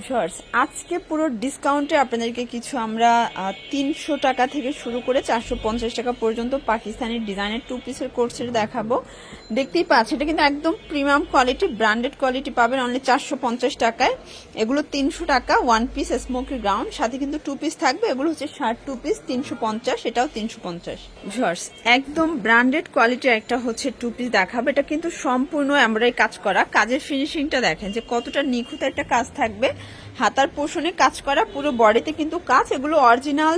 Shorts আজকে পুরো ডিসকাউন্টে আপনাদেরকে কিছু আমরা 300 টাকা থেকে শুরু করে 450 টাকা পর্যন্ত পাকিস্তানি ডিজাইনের 2 পিসের কোর্সের দেখাবো। দেখতেই পাচ্ছেন এটা কিন্তু একদম প্রিমিয়াম কোয়ালিটি, ব্র্যান্ডেড কোয়ালিটি পাবেন অনলি 450 টাকায়। এগুলো 300 টাকা 1 পিস স্মোকি গ্রাউন্ড, সাথে কিন্তু 2 পিস থাকবে। এগুলো হচ্ছে শার্ট 2 পিস 350, এটাও 350। শর্টস একদম ব্র্যান্ডেড কোয়ালিটির একটা হচ্ছে 2 পিস দেখাবো। এটা কিন্তু সম্পূর্ণ এমব্রয়ডারি কাজ করা, কাজের ফিনিশিংটা দেখেন যে কতটা নিখুঁত একটা কাজ থাকবে। হাতার পোষণে কাজ করা, পুরো বডিতে কিন্তু কাজ। এগুলো অরিজিনাল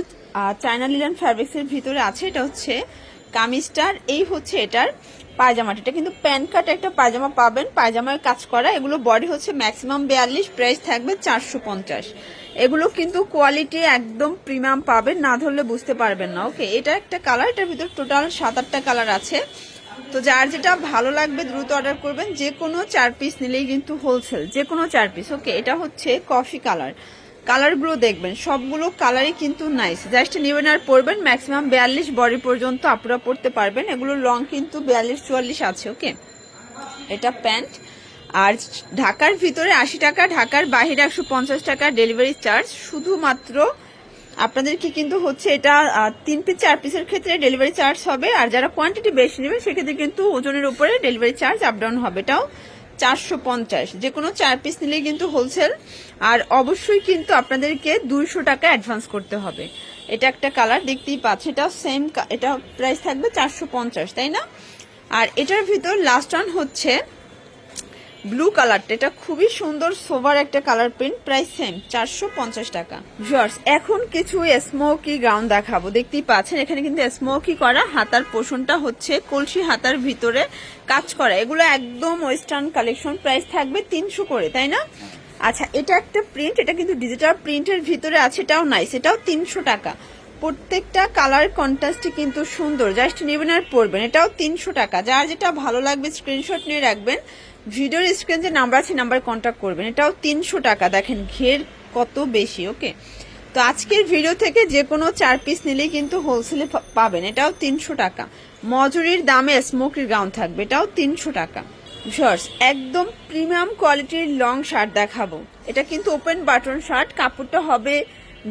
চায়না লিলেন ফ্যাব্রিক্সের ভিতরে আছে। এটা হচ্ছে কামিজটার, এই হচ্ছে এটার পায়জামাটা। এটা কিন্তু প্যান্ট কাট একটা পায়জামা পাবেন, পায়জামায় কাজ করা। এগুলো বডি হচ্ছে ম্যাক্সিমাম 42, প্রাইস থাকবে 450। এগুলো কিন্তু কোয়ালিটি একদম প্রিমিয়াম পাবেন, না ধরলে বুঝতে পারবেন না। ওকে, এটা একটা কালার, এটার ভিতর টোটাল 7-8টা কালার আছে। তো যার যেটা ভালো লাগবে দ্রুত অর্ডার করবেন। যে কোনো 4 পিস নিলেই কিন্তু হোলসেল, যে কোনো 4 পিস। ওকে, এটা হচ্ছে কফি কালার। কালারগুলো দেখবেন সবগুলো কালারই কিন্তু নাইস। জাস্ট নেবেন আর পরবেন। ম্যাক্সিমাম 42 বডি পর্যন্ত আপনারা পরতে পারবেন। এগুলো লং কিন্তু 42-44 আছে। ওকে, এটা প্যান্ট। আর ঢাকার ভিতরে 80 টাকা, ঢাকার বাইরে 150 টাকা ডেলিভারি চার্জ। শুধুমাত্র আপনাদেরকে কিন্তু হচ্ছে এটা 3 পিস 4 পিসের ক্ষেত্রে ডেলিভারি চার্জ হবে। আর যারা কোয়ান্টিটি বেশি নেবেন সেক্ষেত্রে কিন্তু ওজনের উপরে ডেলিভারি চার্জ আপ ডাউন হবে। এটাও 450। যে কোনো 4 পিস নিলেই কিন্তু হোলসেল। আর অবশ্যই কিন্তু আপনাদেরকে 200 টাকা অ্যাডভান্স করতে হবে। এটা একটা কালার দেখতেই পাচ্ছেন, এটা সেম, এটা প্রাইস থাকবে 450, তাই না? আর এটার ভিতর লাস্ট ওয়ান হচ্ছে ব্লু কালারটা। এটা খুবই সুন্দর সোভার একটা কালার প্রিন্ট, প্রাইস সেম 450 টাকা। ভিউয়ার্স এখন কিছু স্মোকি গাউন দেখাবো। দেখতেই পাচ্ছেন এখানে কিন্তু স্মোকি করা, হাতার পোষণটা হচ্ছে কলসি হাতার ভিতরে কাজ করা। এগুলো একদম ওয়েস্টার্ন কালেকশন, প্রাইস থাকবে 300 করে, তাই না? আচ্ছা, এটা একটা প্রিন্ট, এটা কিন্তু ডিজিটাল প্রিন্টের ভিতরে আছে, এটাও নাইস, এটাও 300 টাকা। প্রত্যেকটা কালার কন্ট্রাস্টই কিন্তু সুন্দর, জাস্ট নেবেন আর পরবেন। এটাও 300 টাকা। যার যেটা ভালো লাগবে স্ক্রিনশট নিয়ে রাখবেন, ভিডিওর স্ক্রিন যে নাম্বার আছে নাম্বার কন্ট্যাক্ট করবেন। এটাও 300 টাকা। দেখেন ঘের কত বেশি। ওকে, তো আজকের ভিডিও থেকে যে কোনো 4 পিস নিলেই কিন্তু হোলসেলে পাবেন। এটাও 300 টাকা। মজুরির দামে স্মোকির গাউন থাকবে, এটাও 300 টাকা। শর্টস একদম প্রিমিয়াম কোয়ালিটির লং শার্ট দেখাবো। এটা কিন্তু ওপেন বাটন শার্ট, কাপড়টা হবে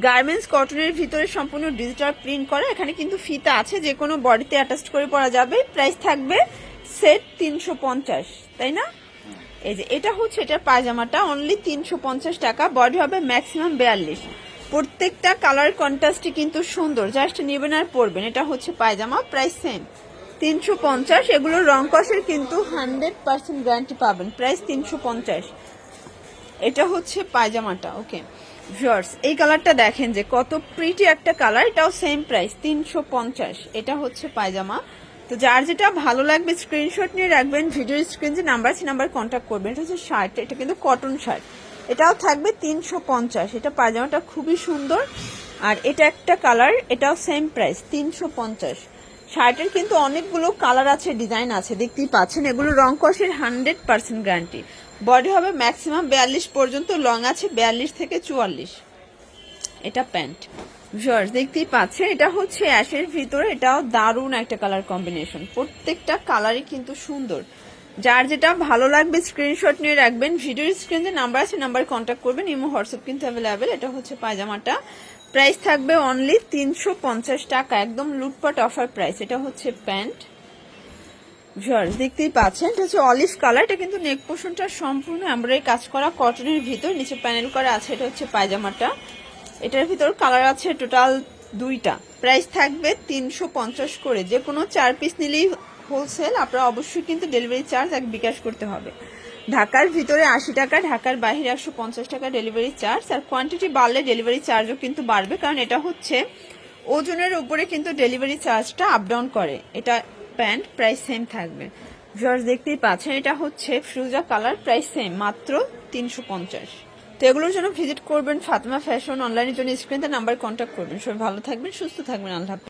গার্মেন্টস কটনের ভিতরে সম্পূর্ণ ডিজিটাল প্রিন্ট করা। এখানে কিন্তু ফিতা আছে, যে কোনো বডিতে অ্যাটাচ করে পরা যাবে। প্রাইস থাকবে সেট 350, তাই না? এই যে এটা হচ্ছে এটার পায়জামাটা, অনলি 350 টাকা। বডি হবে ম্যাক্সিমাম 42। প্রত্যেকটা কালার কন্ট্রাস্টই কিন্তু সুন্দর, জাস্ট নেবেন আর পরবেন। এটা হচ্ছে পায়জামা, প্রাইস সেম 350। এগুলোর রং কষের কিন্তু 100% গ্যারান্টি পাবেন, প্রাইস 350। এটা হচ্ছে পায়জামাটা। ওকে ভিউয়ার্স, এই কালারটা দেখেন যে কত প্রিটি একটা কালার, এটাও সেম প্রাইস 350। এটা হচ্ছে পায়জামা। তো যার যেটা ভালো লাগবে স্ক্রিনশট নিয়ে রাখবেন, ভিডিওর স্ক্রিন যে নাম্বার আছে নাম্বার কন্ট্যাক্ট করবেন। এটা হচ্ছে শার্ট, এটা কিন্তু কটন শার্ট, এটাও থাকবে 350। এটা পায়জামাটা খুবই সুন্দর। আর এটা একটা কালার, এটাও সেম প্রাইস 350। শার্টের কিন্তু অনেকগুলো কালার আছে, ডিজাইন আছে, দেখতেই পাচ্ছেন। এগুলো রং কষের 100% গ্যারান্টি। বডি হবে ম্যাক্সিমাম 42 পর্যন্ত, লং আছে 42 থেকে 44। এটা প্যান্ট। ভিউয়ার্স দেখতেই পাচ্ছেন এটা হচ্ছে অ্যাশের ভিতরে, এটাও দারুণ একটা কালার কম্বিনেশন। প্রত্যেকটা কালারই কিন্তু সুন্দর। যার যেটা ভালো লাগবে স্ক্রিনশট নিয়ে রাখবেন, ভিডিওর স্ক্রিন যে নাম্বার আছে নাম্বার কন্ট্যাক্ট করবেন। ইমো হোয়াটসঅ্যাপ কিন্তু অ্যাভেলেবেল। এটা হচ্ছে পায়জামাটা, প্রাইস থাকবে অনলি 350 টাকা, একদম লুটপাট অফার প্রাইস। এটা হচ্ছে প্যান্ট। ভিউয়ার্স দেখতেই পাচ্ছেন এটা হচ্ছে অলিভ কালার। এটা কিন্তু নেক পোর্শনটা সম্পূর্ণ এমব্রয়ডারি কাজ করা কটনের ভিতর, নিচে প্যানেল করা আছে। এটা হচ্ছে পায়জামাটা, এটার ভিতর কালার আছে টোটাল 2টা। প্রাইস থাকবে 350 করে। যে কোনো 4 পিস নিলেই হোলসেল। আপনারা অবশ্যই কিন্তু ডেলিভারি চার্জ এক বিকাশ করতে হবে। ঢাকার ভিতরে 80 টাকা, ঢাকার বাইরে 150 টাকা ডেলিভারি চার্জ। আর কোয়ান্টিটি বাড়লে ডেলিভারি চার্জও কিন্তু বাড়বে, কারণ এটা হচ্ছে ওজনের উপরে কিন্তু ডেলিভারি চার্জটা আপ ডাউন করে। এটা প্যান্ট, প্রাইস সেম থাকবে। ভিউয়ার্স দেখতেই পাচ্ছেন এটা হচ্ছে ফিরোজা কালার, প্রাইস সেম মাত্র 350। তো এগুলোর জন্য ভিজিট করবেন ফাতেমা ফ্যাশন। অনলাইনের জন্য স্ক্রিনে নাম্বার কন্ট্যাক্ট করবেন। সবাই ভালো থাকবেন, সুস্থ থাকবেন, আল্লাহ হাফেজ।